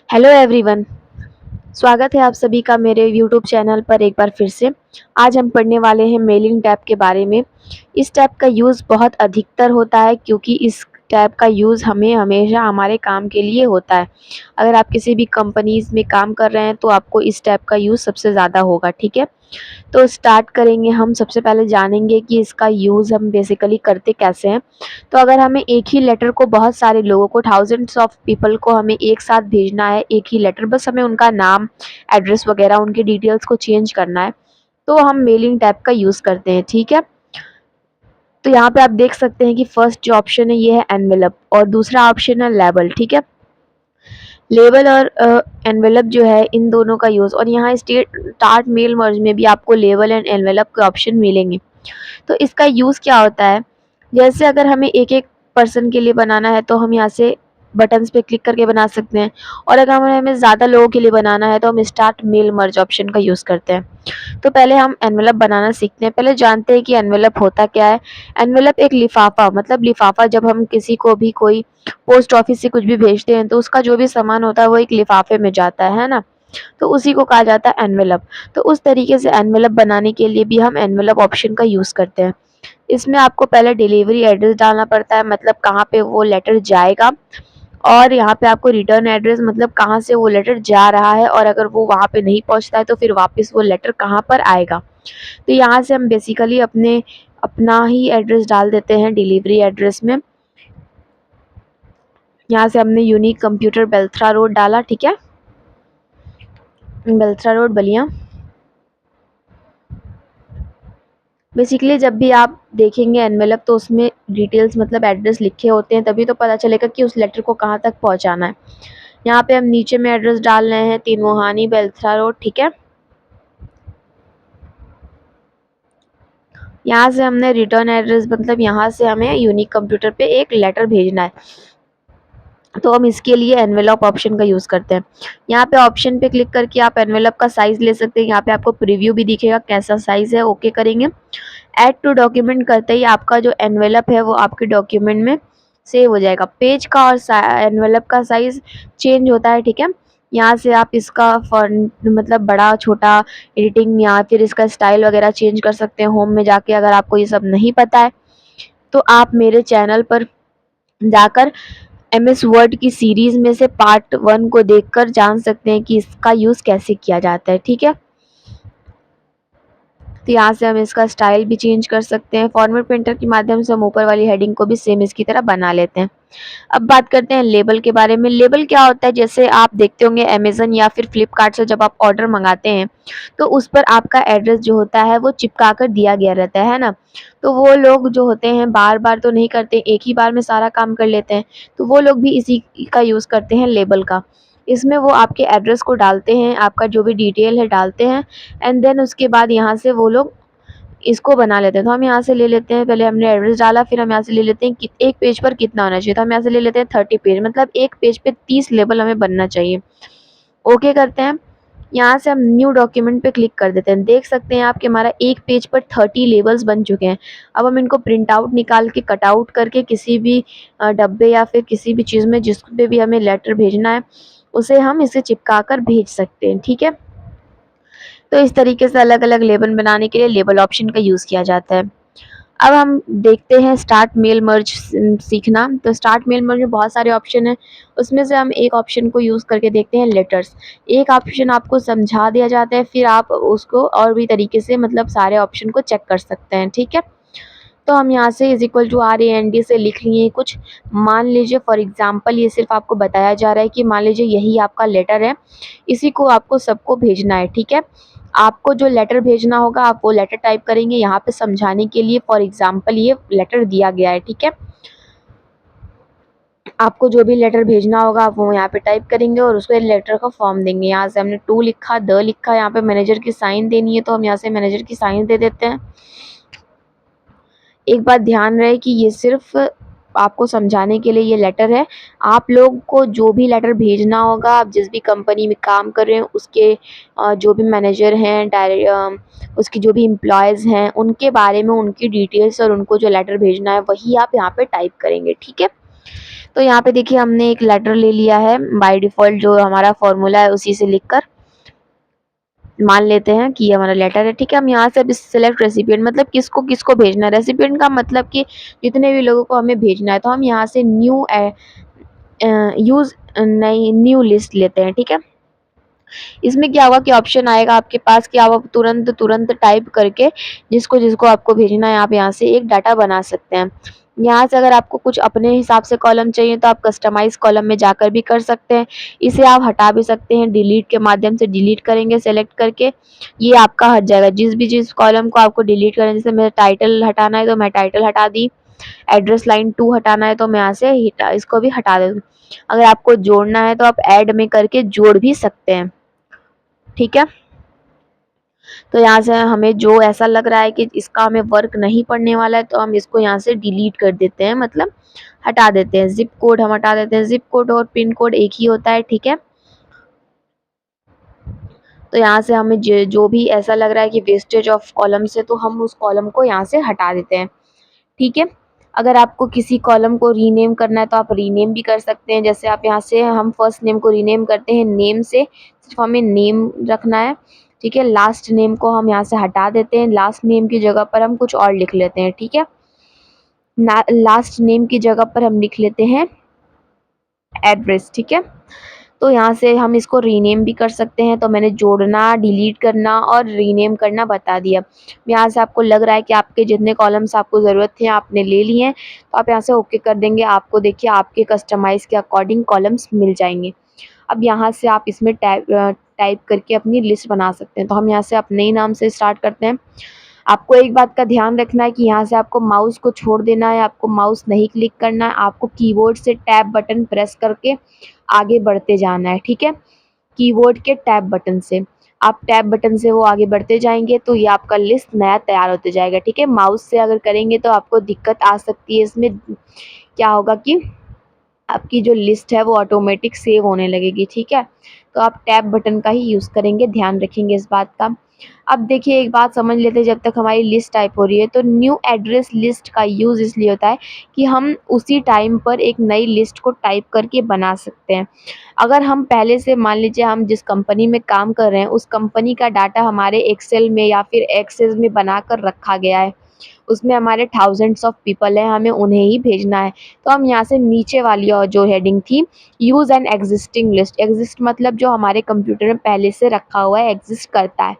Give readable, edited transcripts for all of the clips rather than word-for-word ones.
Hello everyone. स्वागत है आप सभी का मेरे यूट्यूब चैनल पर एक बार फिर से। आज हम पढ़ने वाले हैं मेलिंग टैब के बारे में। इस टैब का यूज़ बहुत अधिकतर होता है क्योंकि इस टैब का यूज़ हमें हमेशा हमारे काम के लिए होता है। अगर आप किसी भी कंपनीज़ में काम कर रहे हैं तो आपको इस टैब का यूज़ सबसे ज़्यादा होगा, ठीक है? तो स्टार्ट करेंगे हम। सबसे पहले जानेंगे कि इसका यूज़ हम बेसिकली करते कैसे हैं। तो अगर हमें एक ही लेटर को बहुत सारे लोगों को, थाउजेंड्स ऑफ पीपल को हमें एक साथ भेजना है, एक ही लेटर, बस हमें उनका नाम, एड्रेस वगैरह उनकी डिटेल्स को चेंज करना है, तो हम मेलिंग टैब का यूज़ करते हैं, ठीक है? तो यहाँ पे आप देख सकते हैं कि फर्स्ट जो ऑप्शन है ये है एनवेलप और दूसरा ऑप्शन है लेबल, ठीक है? लेबल और एनवेलप जो है इन दोनों का यूज़, और यहाँ स्टार्ट मेल मर्ज में भी आपको लेबल एंड एनवेलप के ऑप्शन मिलेंगे। तो इसका यूज़ क्या होता है, जैसे अगर हमें एक-एक पर्सन के लिए बनाना है तो हम यहाँ से बटन्स पे क्लिक करके बना सकते हैं, और अगर हमें ज़्यादा लोगों के लिए बनाना है तो हम स्टार्ट मेल मर्ज ऑप्शन का यूज़ करते हैं। तो पहले हम एनवेलप बनाना सीखते हैं। पहले जानते हैं कि एनवेलप होता क्या है। एनवेलप एक लिफाफा, मतलब लिफाफा, जब हम किसी को भी कोई पोस्ट ऑफिस से कुछ भी भेजते हैं तो उसका जो भी सामान होता है वो एक लिफाफे में जाता है ना? तो उसी को कहा जाता है एनवेलप। तो उस तरीके से एनवेलप बनाने के लिए भी हम एनवेलप ऑप्शन का यूज़ करते हैं। इसमें आपको पहले डिलीवरी एड्रेस डालना पड़ता है, मतलब कहाँ पे वो लेटर जाएगा, और यहाँ पे आपको रिटर्न एड्रेस, मतलब कहाँ से वो लेटर जा रहा है, और अगर वो वहाँ पे नहीं पहुँचता है तो फिर वापस वो लेटर कहाँ पर आएगा। तो यहाँ से हम बेसिकली अपना ही एड्रेस डाल देते हैं डिलीवरी एड्रेस में। यहाँ से हमने यूनिक कंप्यूटर बेल्थरा रोड डाला, ठीक है? बेल्थरा रोड, बलिया। बेसिकली जब भी आप देखेंगे एनवेलप तो उसमें डिटेल्स, मतलब एड्रेस लिखे होते हैं, तभी तो पता चलेगा कि उस लेटर को कहाँ तक पहुँचाना है। यहाँ पे हम नीचे में एड्रेस डाल रहे हैं तीनमोहानी बेल्थरा रोड, ठीक है? यहाँ से हमने रिटर्न एड्रेस, मतलब यहाँ से हमें यूनिक कंप्यूटर पे एक लेटर भेजना है, तो हम इसके लिए एनवेलप ऑप्शन का यूज़ करते हैं। यहाँ पे ऑप्शन पे क्लिक करके आप एनवेलप का साइज़ ले सकते हैं। यहाँ पे आपको प्रीव्यू भी दिखेगा कैसा साइज़ है, ओके करेंगे। ऐड टू डॉक्यूमेंट करते ही आपका जो एनवेलप है वो आपके डॉक्यूमेंट में सेव हो जाएगा। पेज का और एनवेलप का साइज़ चेंज होता है, ठीक है? यहाँ से आप इसका फ़ॉन्ट, मतलब बड़ा छोटा एडिटिंग, या फिर इसका स्टाइल वगैरह चेंज कर सकते हैं होम में जाके। अगर आपको ये सब नहीं पता है तो आप मेरे चैनल पर जाकर एमएस वर्ड की सीरीज़ में से पार्ट 1 को देखकर जान सकते हैं कि इसका यूज़ कैसे किया जाता है, ठीक है? तो यहाँ से हम इसका स्टाइल भी चेंज कर सकते हैं। फॉर्मेट प्रिंटर के माध्यम से हम ऊपर वाली हेडिंग को भी सेम इसकी तरह बना लेते हैं। अब बात करते हैं लेबल के बारे में। लेबल क्या होता है, जैसे आप देखते होंगे अमेज़न या फिर फ्लिपकार्ट से जब आप ऑर्डर मंगाते हैं तो उस पर आपका एड्रेस जो होता है वो चिपका कर दिया गया रहता है ना? तो वो लोग जो होते हैं बार-बार तो नहीं करते, एक ही बार में सारा काम कर लेते हैं, तो वो लोग भी इसी का यूज़ करते हैं, लेबल का। इसमें वो आपके एड्रेस को डालते हैं, आपका जो भी डिटेल है डालते हैं, एंड देन उसके बाद यहाँ से वो लोग इसको बना लेते हैं। तो हम यहाँ से ले लेते हैं, पहले हमने एड्रेस डाला, फिर हम यहाँ से ले लेते हैं कि एक पेज पर कितना होना चाहिए, तो हम यहाँ से ले लेते हैं 30 पेज, मतलब एक पेज पे 30 लेबल हमें बनना चाहिए। ओके करते हैं। यहाँ से हम न्यू डॉक्यूमेंट पे क्लिक कर देते हैं। देख सकते हैं आप कि हमारा एक पेज पर 30 लेबल्स बन चुके हैं। अब हम इनको प्रिंट आउट निकाल के कट आउट करके किसी भी डब्बे या फिर किसी भी चीज़ में जिस पे भी हमें लेटर भेजना है, उसे हम इसे चिपका कर भेज सकते हैं, ठीक है? तो इस तरीके से अलग-अलग लेबल बनाने के लिए लेबल ऑप्शन का यूज़ किया जाता है। अब हम देखते हैं स्टार्ट मेल मर्ज सीखना। तो स्टार्ट मेल मर्ज में बहुत सारे ऑप्शन हैं, उसमें से हम एक ऑप्शन को यूज़ करके देखते हैं, लेटर्स। एक ऑप्शन आपको समझा दिया जाता है, फिर आप उसको और भी तरीके से, मतलब सारे ऑप्शन को चेक कर सकते हैं, ठीक है? तो हम यहाँ से =RAND से लिख लिए कुछ। मान लीजिए फॉर एग्ज़ाम्पल ये सिर्फ़ आपको बताया जा रहा है कि मान लीजिए यही आपका लेटर है, इसी को आपको सबको भेजना है, ठीक है? आपको जो लेटर भेजना होगा आप वो लेटर टाइप करेंगे, यहाँ पे समझाने के लिए फॉर एग्ज़ाम्पल ये लेटर दिया गया है, ठीक है? आपको जो भी लेटर भेजना होगा आप वो यहाँ पे टाइप करेंगे और उसको लेटर का फॉर्म देंगे। यहाँ से हमने टू लिखा, द लिखा, यहाँ पे मैनेजर की साइन देनी है तो हम यहाँ से मैनेजर की साइन दे देते हैं। एक बात ध्यान रहे कि ये सिर्फ़ आपको समझाने के लिए ये लेटर है। आप लोग को जो भी लेटर भेजना होगा, आप जिस भी कंपनी में काम कर रहे हैं उसके जो भी मैनेजर हैं, उसके जो भी एम्प्लॉइज़ हैं, उनके बारे में उनकी डिटेल्स और उनको जो लेटर भेजना है वही आप यहाँ पे टाइप करेंगे, ठीक है? तो यहाँ पे देखिए हमने एक लेटर ले लिया है बाय डिफ़ॉल्ट, जो हमारा फ़ॉर्मूला है उसी से लिखकर मान लेते हैं कि ये हमारा लेटर है, ठीक है। हम यहाँ से अब इस सिलेक्ट रेसिपिएंट मतलब किसको भेजना है। रेसिपिएंट का मतलब कि जितने भी लोगों को हमें भेजना है, तो हम यहाँ से यूज़ नई न्यू लिस्ट लेते हैं, ठीक है। इसमें क्या होगा कि ऑप्शन आएगा आपके पास कि आप तुरंत टाइप करके जिसको आपको भेजना है, आप यहाँ से एक डाटा बना सकते हैं। यहाँ से अगर आपको कुछ अपने हिसाब से कॉलम चाहिए तो आप कस्टमाइज़ कॉलम में जाकर भी कर सकते हैं। इसे आप हटा भी सकते हैं, डिलीट के माध्यम से डिलीट करेंगे सेलेक्ट करके, ये आपका हट जाएगा। जिस कॉलम को आपको डिलीट करना है, जैसे मेरा टाइटल हटाना है तो मैं टाइटल हटा दी, एड्रेस लाइन 2 हटाना है तो मैं यहाँ से इसको भी हटा देती हूँ। अगर आपको जोड़ना है तो आप ऐड में करके जोड़ भी सकते हैं, ठीक है। तो यहाँ से हमें जो ऐसा लग रहा है कि इसका हमें वर्क नहीं पड़ने वाला है, तो हम इसको यहाँ से डिलीट कर देते हैं, मतलब हटा देते हैं। ज़िप कोड हम हटा देते हैं, ज़िप कोड और पिन कोड एक ही होता है, ठीक है। तो यहाँ से हमें जो भी ऐसा लग रहा है कि वेस्टेज ऑफ कॉलम्स है, तो हम उस कॉलम को यहाँ से हटा देते हैं, ठीक है। अगर आपको किसी कॉलम को रीनेम करना है तो आप रीनेम भी कर सकते हैं। जैसे आप यहाँ से हम फर्स्ट नेम को रीनेम करते हैं नेम से, सिर्फ हमें नेम रखना है, ठीक है। लास्ट नेम को हम यहाँ से हटा देते हैं, लास्ट नेम की जगह पर हम कुछ और लिख लेते हैं, ठीक है। लास्ट नेम की जगह पर हम लिख लेते हैं एड्रेस, ठीक है। तो यहाँ से हम इसको रीनेम भी कर सकते हैं। तो मैंने जोड़ना, डिलीट करना और रीनेम करना बता दिया। यहाँ से आपको लग रहा है कि आपके जितने कॉलम्स आपको ज़रूरत थे आपने ले लिए हैं, तो आप यहाँ से ओके कर देंगे। आपको देखिए आपके कस्टमाइज़ के अकॉर्डिंग कॉलम्स मिल जाएंगे। अब यहाँ से आप इसमें टाइप करके अपनी लिस्ट बना सकते हैं। तो हम यहाँ से अपने ही नाम से स्टार्ट करते हैं। आपको एक बात का ध्यान रखना है कि यहाँ से आपको माउस को छोड़ देना है, आपको माउस नहीं क्लिक करना है, आपको कीबोर्ड से टैब बटन प्रेस करके आगे बढ़ते जाना है, ठीक है। कीबोर्ड के टैब बटन से आप टैब बटन से वो आगे बढ़ते जाएंगे तो ये आपका लिस्ट नया तैयार होते जाएगा, ठीक है। माउस से अगर करेंगे तो आपको दिक्कत आ सकती है। इसमें क्या होगा कि आपकी जो लिस्ट है वो ऑटोमेटिक सेव होने लगेगी, ठीक है। तो आप टैब बटन का ही यूज़ करेंगे, ध्यान रखेंगे इस बात का। अब देखिए एक बात समझ लेते हैं, जब तक हमारी लिस्ट टाइप हो रही है, तो न्यू एड्रेस लिस्ट का यूज़ इसलिए होता है कि हम उसी टाइम पर एक नई लिस्ट को टाइप करके बना सकते हैं। अगर हम पहले से मान लीजिए हम जिस कंपनी में काम कर रहे हैं उस कंपनी का डाटा हमारे एक्सेल में या फिर एक्सेस में बनाकर रखा गया है, उसमें हमारे थाउजेंड्स ऑफ पीपल हैं, हमें उन्हें ही भेजना है। तो हम यहाँ से नीचे वाली और जो हेडिंग थी use an existing list, exist मतलब जो हमारे कंप्यूटर में पहले से रखा हुआ है, एग्जिस्ट करता है,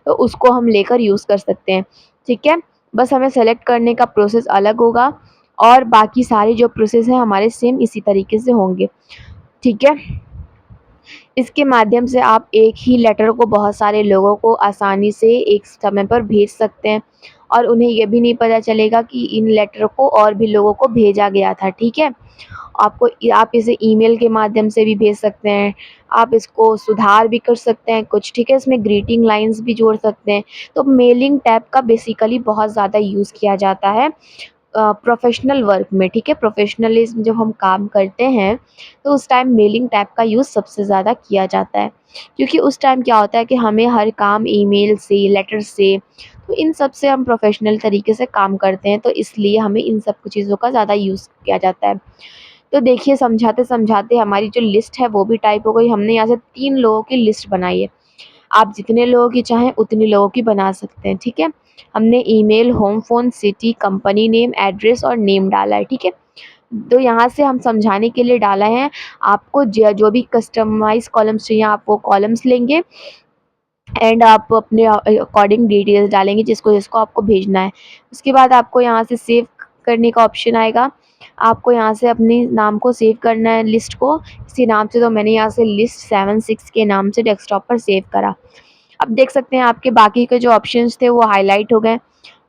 तो उसको हम लेकर यूज़ कर सकते हैं, ठीक है। बस हमें सेलेक्ट करने का प्रोसेस अलग होगा और बाकी सारे जो प्रोसेस हैं हमारे सेम इसी तरीके से होंगे, ठीक है। इसके माध्यम से आप एक ही लेटर को बहुत सारे लोगों को आसानी से एक समय पर भेज सकते हैं और उन्हें ये भी नहीं पता चलेगा कि इन लेटर को और भी लोगों को भेजा गया था, ठीक है। आप इसे ईमेल के माध्यम से भी भेज सकते हैं, आप इसको सुधार भी कर सकते हैं कुछ, ठीक है। इसमें ग्रीटिंग लाइन्स भी जोड़ सकते हैं। तो मेलिंग टैब का बेसिकली बहुत ज़्यादा यूज़ किया जाता है प्रोफ़ेशनल वर्क में, ठीक है। प्रोफ़ेशनलिज़्म जब हम काम करते हैं तो उस टाइम मेलिंग टैब का यूज़ सबसे ज़्यादा किया जाता है, क्योंकि उस टाइम क्या होता है कि हमें हर काम ईमेल से, लेटर से, तो इन सब से हम प्रोफ़ेशनल तरीके से काम करते हैं, तो इसलिए हमें इन सब चीज़ों का ज़्यादा यूज़ किया जाता है। तो देखिए समझाते-समझाते हमारी जो लिस्ट है वो भी टाइप हो गई। हमने यहाँ से 3 लोगों की लिस्ट बनाई है। आप जितने लोगों की चाहें उतने लोगों की बना सकते हैं, ठीक है। हमने email, home phone, city, company name, address और नेम डाला है, ठीक है। तो यहाँ से हम समझाने के लिए डाला है, आपको जो भी कस्टमाइज़ कॉलम्स चाहिए आप वो कॉलम्स लेंगे एंड आप अपने अकॉर्डिंग डिटेल्स डालेंगे जिसको आपको भेजना है। उसके बाद आपको यहाँ से सेव करने का ऑप्शन आएगा। आपको यहाँ से अपने नाम को सेव करना है लिस्ट को, इसी नाम से। तो मैंने यहाँ से लिस्ट 76 के नाम से डेस्कटॉप पर सेव करा। अब देख सकते हैं आपके बाकी के जो ऑप्शंस थे वो हाईलाइट हो गए।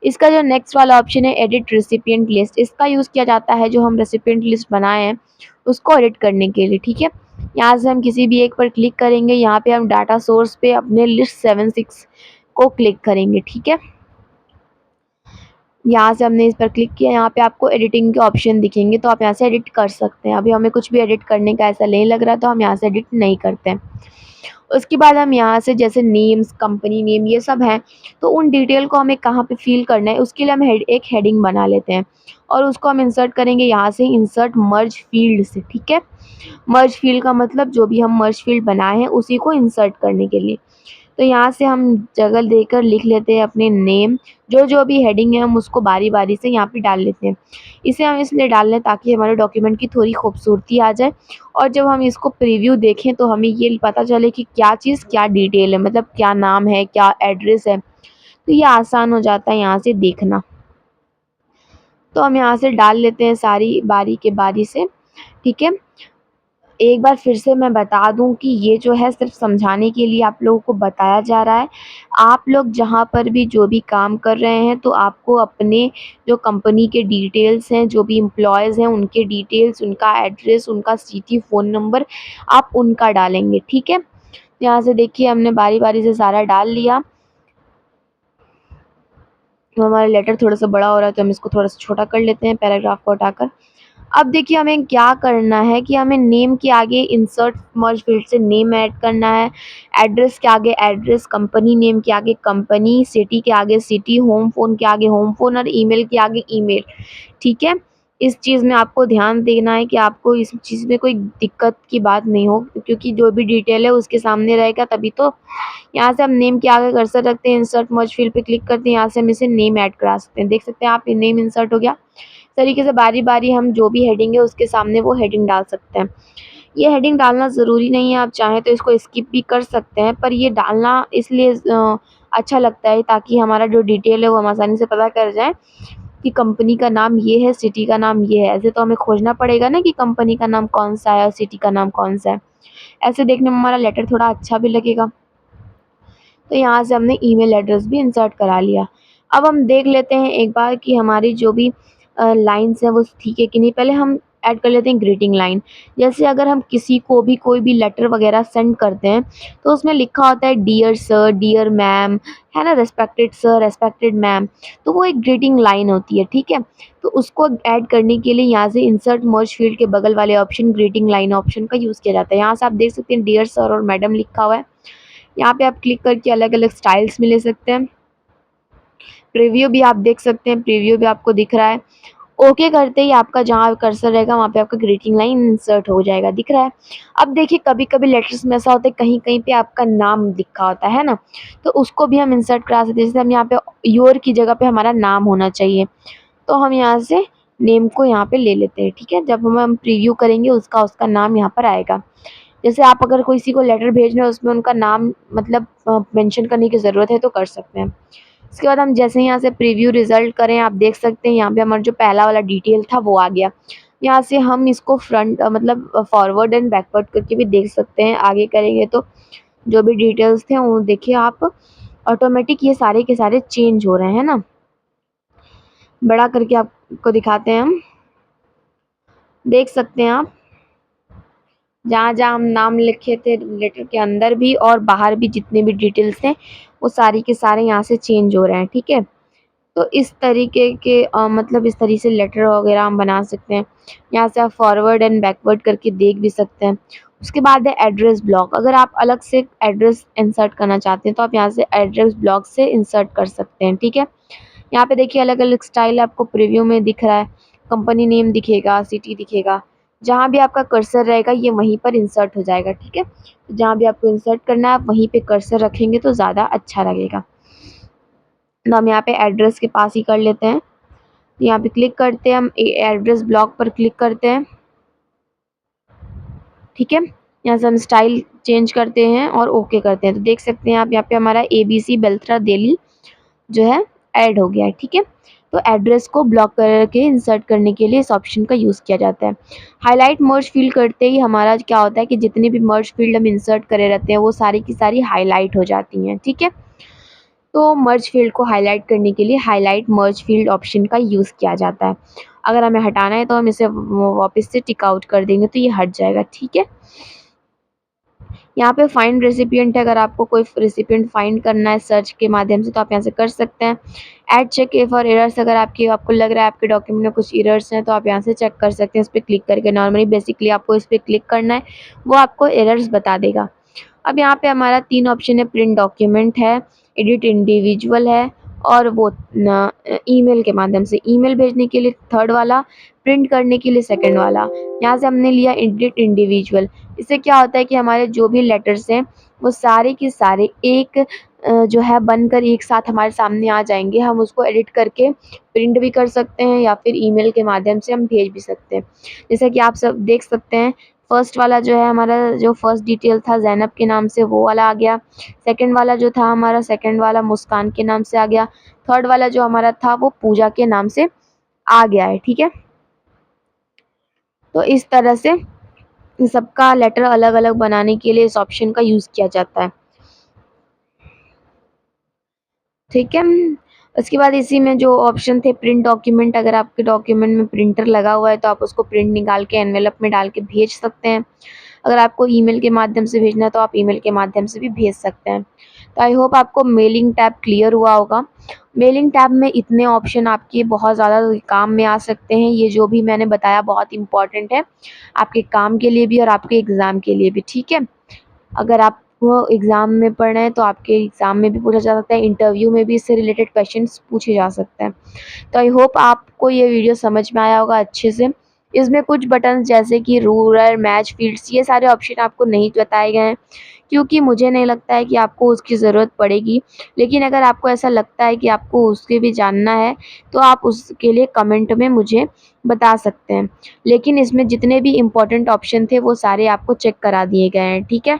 इसका जो नेक्स्ट वाला ऑप्शन है एडिट रेसिपिएंट लिस्ट, इसका यूज़ किया जाता है जो हम रेसिपिएंट लिस्ट बनाए हैं उसको एडिट करने के लिए, ठीक है। यहाँ से हम किसी भी एक पर क्लिक करेंगे, यहाँ पे हम डाटा सोर्स पे अपने लिस्ट 76 को क्लिक करेंगे, ठीक है। यहाँ से हमने इस पर क्लिक किया, यहाँ पे आपको एडिटिंग के ऑप्शन दिखेंगे तो आप यहाँ से एडिट कर सकते हैं। अभी हमें कुछ भी एडिट करने का ऐसा नहीं लग रहा तो हम यहाँ से एडिट नहीं करते हैं। उसके बाद हम यहाँ से जैसे नेम्स, कंपनी नेम ये सब हैं, तो उन डिटेल को हमें कहाँ पे फ़िल करना है उसके लिए हम एक हेडिंग बना लेते हैं और उसको हम इंसर्ट करेंगे यहाँ से इंसर्ट मर्ज फील्ड से, ठीक है। मर्ज फील्ड का मतलब जो भी हम मर्ज फील्ड बनाए हैं उसी को इंसर्ट करने के लिए। तो यहाँ से हम जगह देकर लिख लेते हैं अपने नेम, जो भी हेडिंग है हम उसको बारी-बारी से यहाँ पे डाल लेते हैं। इसे हम इसलिए डाल रहे हैं ताकि हमारे डॉक्यूमेंट की थोड़ी खूबसूरती आ जाए और जब हम इसको प्रीव्यू देखें तो हमें ये पता चले कि क्या चीज़ क्या डिटेल है, मतलब क्या नाम है, क्या एड्रेस है। तो ये आसान हो जाता है यहाँ से देखना। तो हम यहाँ से डाल लेते हैं सारी बारी के बारी से, ठीक है। एक बार फिर से मैं बता दूँ कि ये जो है सिर्फ़ समझाने के लिए आप लोगों को बताया जा रहा है। आप लोग जहाँ पर भी जो भी काम कर रहे हैं तो आपको अपने जो कंपनी के डिटेल्स हैं, जो भी एम्प्लॉइज़ हैं उनके डिटेल्स, उनका एड्रेस, उनका सिटी, फ़ोन नंबर आप उनका डालेंगे, ठीक है। यहाँ से देखिए हमने बारी-बारी से सारा डाल लिया। तो हमारा लेटर थोड़ा-सा बड़ा हो रहा है तो हम इसको थोड़ा-सा छोटा कर लेते हैं पैराग्राफ को हटाकर। अब देखिए हमें क्या करना है कि हमें नेम के आगे इंसर्ट मर्ज फील्ड से नेम ऐड करना है, एड्रेस के आगे एड्रेस, कंपनी नेम के आगे कंपनी, सिटी के आगे सिटी, होम फ़ोन के आगे होम फ़ोन और ईमेल के आगे ईमेल, ठीक है? इस चीज़ में आपको ध्यान देना है कि आपको इस चीज़ में कोई दिक्कत की बात नहीं हो क्योंकि जो भी डिटेल है उसके सामने रहेगा तभी तो। यहाँ से हम नेम के आगे कर्सर रखते हैं, इंसर्ट मर्ज फील्ड पे क्लिक करते हैं, यहाँ से हम इसे नेम ऐड करा सकते हैं। देख सकते हैं आप ये नेम इंसर्ट हो गया। इस तरीके से बारी-बारी हम जो भी हेडिंग है उसके सामने वो हेडिंग डाल सकते हैं। ये हेडिंग डालना ज़रूरी नहीं है, आप चाहें तो इसको स्किप भी कर सकते हैं, पर ये डालना इसलिए अच्छा लगता है ताकि हमारा जो डिटेल है वो हम आसानी से पता कर जाएँ कि कंपनी का नाम ये है, सिटी का नाम ये है। ऐसे तो हमें खोजना पड़ेगा ना कि कंपनी का नाम कौन-सा है और सिटी का नाम कौन-सा है। ऐसे देखने में हमारा लेटर थोड़ा अच्छा भी लगेगा। तो यहाँ से हमने ईमेल एड्रेस भी इंसर्ट करा लिया। अब हम देख लेते हैं एक बार कि हमारी जो भी लाइन्स हैं वो ठीक है कि नहीं। पहले हम ऐड कर लेते हैं ग्रीटिंग लाइन। जैसे अगर हम किसी को भी कोई भी लेटर वगैरह सेंड करते हैं तो उसमें लिखा होता है डियर सर, डियर मैम, है ना, रिस्पेक्टेड सर, रिस्पेक्टेड मैम। तो वो एक ग्रीटिंग लाइन होती है, ठीक है। तो उसको ऐड करने के लिए यहाँ से इंसर्ट मर्ज फील्ड के बगल वाले ऑप्शन ग्रीटिंग लाइन ऑप्शन का यूज़ किया जाता है। यहाँ से आप देख सकते हैं डियर सर और मैडम लिखा हुआ है। यहाँ पे आप क्लिक करके अलग-अलग स्टाइल्स में ले सकते हैं। प्रीव्यू भी आप देख सकते हैं, प्रीव्यू भी आपको दिख रहा है। ओके करते ही आपका जहाँ कर्सर रहेगा वहाँ पे आपका ग्रीटिंग लाइन इंसर्ट हो जाएगा, दिख रहा है। अब देखिए कभी-कभी लेटर्स में ऐसा होता है कहीं-कहीं पे आपका नाम लिखा होता है ना? तो उसको भी हम इंसर्ट करा सकते हैं। जैसे हम यहाँ पे योर की जगह पे हमारा नाम होना चाहिए। तो हम यहाँ से नेम को यहाँ पे ले लेते हैं, ठीक है? जब हम प्रीव्यू करेंगे उसका नाम यहाँ पर आएगा। जैसे आप अगर किसी को लेटर भेज रहे हो उसमें उनका नाम मतलब मेंशन करने की ज़रूरत है तो कर सकते हैं। इसके बाद हम जैसे ही यहाँ से प्रीव्यू रिज़ल्ट करें आप देख सकते हैं यहाँ पे हमारा जो पहला वाला डिटेल था वो आ गया। यहाँ से हम इसको फ्रंट मतलब फॉरवर्ड एंड बैकवर्ड करके भी देख सकते हैं। आगे करेंगे तो जो भी डिटेल्स थे वो देखिए आप ऑटोमेटिक ये सारे के सारे चेंज हो रहे हैं ना। बड़ा करके आपको दिखाते हैं हम। देख सकते हैं आप जहाँ-जहाँ हम नाम लिखे थे लेटर के अंदर भी और बाहर भी जितने भी डिटेल्स थे वो सारी के सारे यहाँ से चेंज हो रहे हैं, ठीक है। तो इस तरीके के मतलब इस तरीके से लेटर वगैरह हम बना सकते हैं। यहाँ से आप फॉरवर्ड एंड बैकवर्ड करके देख भी सकते हैं। उसके बाद है एड्रेस ब्लॉक। अगर आप अलग से एड्रेस इंसर्ट करना चाहते हैं तो आप यहाँ से एड्रेस ब्लॉक से इंसर्ट कर सकते हैं, ठीक है। यहाँ पे देखिए अलग-अलग स्टाइल आपको प्रीव्यू में दिख रहा है। कंपनी नेम दिखेगा, सिटी दिखेगा। जहाँ भी आपका कर्सर रहेगा ये वहीं पर इंसर्ट हो जाएगा, ठीक है। तो जहाँ भी आपको इंसर्ट करना है आप वहीं पे कर्सर रखेंगे तो ज़्यादा अच्छा लगेगा। तो हम यहाँ पे एड्रेस के पास ही कर लेते हैं। यहाँ पे क्लिक करते हैं हम एड्रेस ब्लॉक पर क्लिक करते हैं, ठीक है। यहाँ से हम स्टाइल चेंज करते हैं और ओके करते हैं। तो देख सकते हैं आप यहाँ पे हमारा ABC बेल्त्रा दिल्ली जो है ऐड हो गया है, ठीक है। तो एड्रेस को ब्लॉक करके इंसर्ट करने के लिए इस ऑप्शन का यूज़ किया जाता है। हाइलाइट मर्ज फील्ड करते ही हमारा क्या होता है कि जितने भी मर्ज फील्ड हम इंसर्ट करे रहते हैं वो सारी की सारी हाइलाइट हो जाती हैं, ठीक है। तो मर्ज फील्ड को हाइलाइट करने के लिए हाइलाइट मर्ज फील्ड ऑप्शन का यूज़ किया जाता है। अगर हमें हटाना है तो हम इसे वापस से टिक आउट कर देंगे तो ये हट जाएगा, ठीक है। यहाँ पे फाइंड रेसिपिएंट है, अगर आपको कोई रेसिपिएंट फाइंड करना है सर्च के माध्यम से तो आप यहाँ से कर सकते हैं। ऐड चेक फॉर एरर्स, अगर आपको लग रहा है आपके डॉक्यूमेंट में कुछ एरर्स हैं तो आप यहाँ से चेक कर सकते हैं इस पे क्लिक करके। नॉर्मली बेसिकली आपको इस पे क्लिक करना है, वो आपको एरर्स बता देगा। अब यहाँ पे हमारा 3 ऑप्शन है, प्रिंट डॉक्यूमेंट है, एडिट इंडिविजुअल है और वो ईमेल के माध्यम से, ईमेल भेजने के लिए थर्ड वाला, प्रिंट करने के लिए सेकंड वाला। यहाँ से हमने लिया एडिट इंडिविजुअल। इससे क्या होता है कि हमारे जो भी लेटर्स हैं वो सारे के सारे एक जो है बनकर एक साथ हमारे सामने आ जाएंगे। हम उसको एडिट करके प्रिंट भी कर सकते हैं या फिर ईमेल के माध्यम से हम भेज भी सकते हैं। जैसे कि आप सब देख सकते हैं, फर्स्ट वाला जो है हमारा, जो फर्स्ट डिटेल था ज़ैनब के नाम से, वो वाला आ गया। सेकंड वाला जो था हमारा, सेकंड वाला मुस्कान के नाम से आ गया। थर्ड वाला जो हमारा था वो पूजा के नाम से आ गया है, ठीक है। तो इस तरह से सबका लेटर अलग अलग बनाने के लिए इस ऑप्शन का यूज़ किया जाता है, ठीक है। उसके बाद इसी में जो ऑप्शन थे प्रिंट डॉक्यूमेंट, अगर आपके डॉक्यूमेंट में प्रिंटर लगा हुआ है तो आप उसको प्रिंट निकाल के एनवेलप में डाल के भेज सकते हैं। अगर आपको ईमेल के माध्यम से भेजना है तो आप ईमेल के माध्यम से भी भेज सकते हैं। तो आई होप आपको मेलिंग टैब क्लियर हुआ होगा। मेलिंग टैब में इतने ऑप्शन आपके बहुत ज़्यादा काम में आ सकते हैं। ये जो भी मैंने बताया बहुत इम्पोर्टेंट है आपके काम के लिए भी और आपके एग्ज़ाम के लिए भी, ठीक है। अगर आप वो एग्ज़ाम में पढ़ रहे हैं तो आपके एग्ज़ाम में भी पूछा जा सकता है, इंटरव्यू में भी इससे रिलेटेड क्वेश्चंस पूछे जा सकते हैं। तो आई होप आपको ये वीडियो समझ में आया होगा अच्छे से। इसमें कुछ बटन्स जैसे कि रूलर, मैच फील्ड्स, ये सारे ऑप्शन आपको नहीं बताए गए हैं क्योंकि मुझे नहीं लगता है कि आपको उसकी ज़रूरत पड़ेगी। लेकिन अगर आपको ऐसा लगता है कि आपको उसके भी जानना है तो आप उसके लिए कमेंट में मुझे बता सकते हैं। लेकिन इसमें जितने भी इम्पोर्टेंट ऑप्शन थे वो सारे आपको चेक करा दिए गए हैं, ठीक है।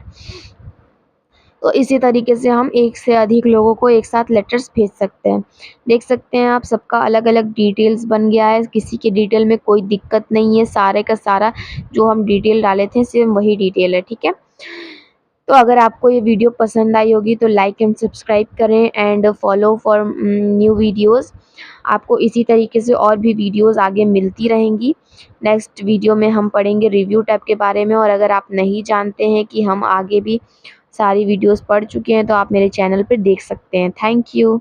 तो इसी तरीके से हम एक से अधिक लोगों को एक साथ लेटर्स भेज सकते हैं। देख सकते हैं आप, सबका अलग-अलग डिटेल्स बन गया है, किसी के डिटेल में कोई दिक्कत नहीं है, सारे का सारा जो हम डिटेल डाले थे सेम वही डिटेल है, ठीक है। तो अगर आपको ये वीडियो पसंद आई होगी तो लाइक एंड सब्सक्राइब करें and follow for new videos. आपको इसी तरीके से और भी वीडियोज़ आगे मिलती रहेंगी। नेक्स्ट वीडियो में हम पढ़ेंगे रिव्यू टैब के बारे में, और अगर आप नहीं जानते हैं कि हम आगे भी सारी वीडियोज़ पढ़ चुके हैं तो आप मेरे चैनल पे देख सकते हैं। Thank you.